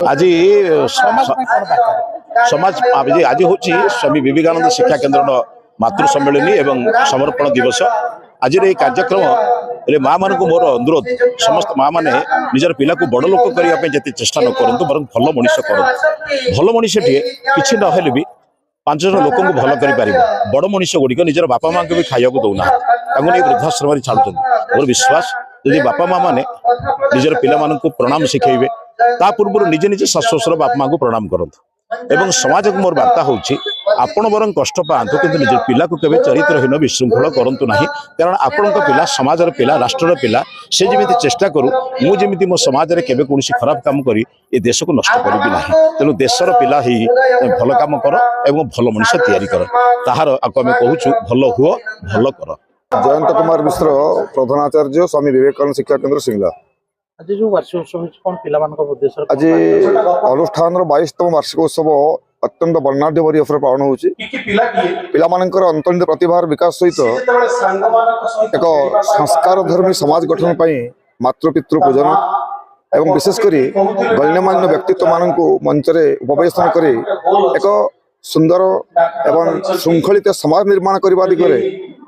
आज समाज आज हूँ स्वामी विवेकानंद शिक्षा केन्द्र मातृ सम्मेलनी एवं समर्पण दिवस। आज ये कार्यक्रम माँ मान मोर अनुरोध समस्त माँ मैंने निजर पिला को बड़ लोक करने जिते चेष्टा न करूँ बर भल मनीष कर भल मनीषटे कि ना भी 5 जन लोक भल कर बड़ मनीष गुड़िक निजर बापा माँ को भी खाया दौना नहीं वृद्धाश्रम छाड़ुं मोर विश्वास यदि बापा माँ मैंने निजर पिला प्रणाम शिखेबे ता पूर्व निजे निजे शाशु शशुर बापा माँ को प्रणाम करतु एवं समाज को मोर वार्ता होची आपण बर कष्ट पातु कि निज पिला को केवे चरित्रहीन विशृंखल करूँ ना कारण आपण पिला समाजर पिला राष्ट्र पिला से जमी चेष्टा करूँ मुझे मो समाज में केवे कौन खराब काम करी ए देश को नष्ट करी ना तेणु देशर पिला ही भल काम कर एवं भल मनीष तैयारी कर ताहार आम कहूँ भल हुआ भल कर। जयंत कुमार मिश्र प्रधानाचार्य स्वामी विवेकानंद शिक्षा केन्द्र सिंगला। आज जो वार्षिक उत्सव आज अनुष्ठान 22तम वार्षिक उत्सव अत्यंत वर्णाढ़ परिवेश पालन हो पिलामानंकर अंतर्निहित प्रतिभार विकास सहित एक संस्कार धर्मी समाज गठन पर मातृपितृ पूजन एवं विशेषकर गण्यमान्य व्यक्तित्व मान मंच उपवेशन कर एक सुंदर एवं श्रृंखलित समाज निर्माण करने दिगरे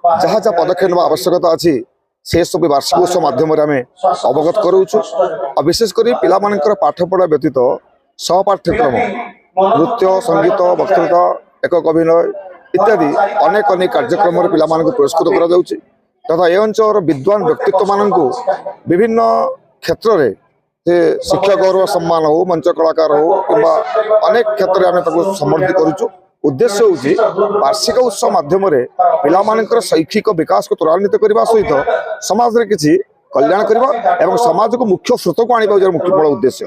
जहाँ जहाँ पदक्षेप आवश्यकता अच्छी से सब वार्षिक उत्सव माध्यम आम अवगत करूँ और विशेषकर पिलामानंकर पाठपढ़ा व्यतीत सहपाठ्यक्रम नृत्य संगीत वक्तृता एक अभिनय इत्यादि अनेक अनेक कार्यक्रम पिलामानंको पुरस्कृत करा जाउछि तथा ए अंचल विद्वान व्यक्तित्व मानंको विभिन्न क्षेत्र में से शिक्षा गौरव सम्मान हो मंच कलाकार हो किंबा अनेक क्षेत्र में आम समृद्धि करूँ। उद्देश्य हूँ वार्षिक उत्सव माध्यम पिलामानंकर शैक्षिक विकास को त्वरान्वित करने सहित समाज में किसी कल्याण करवा एवं समाज को मुख्य स्रोत को आने मुख्य बड़ उद्देश्य।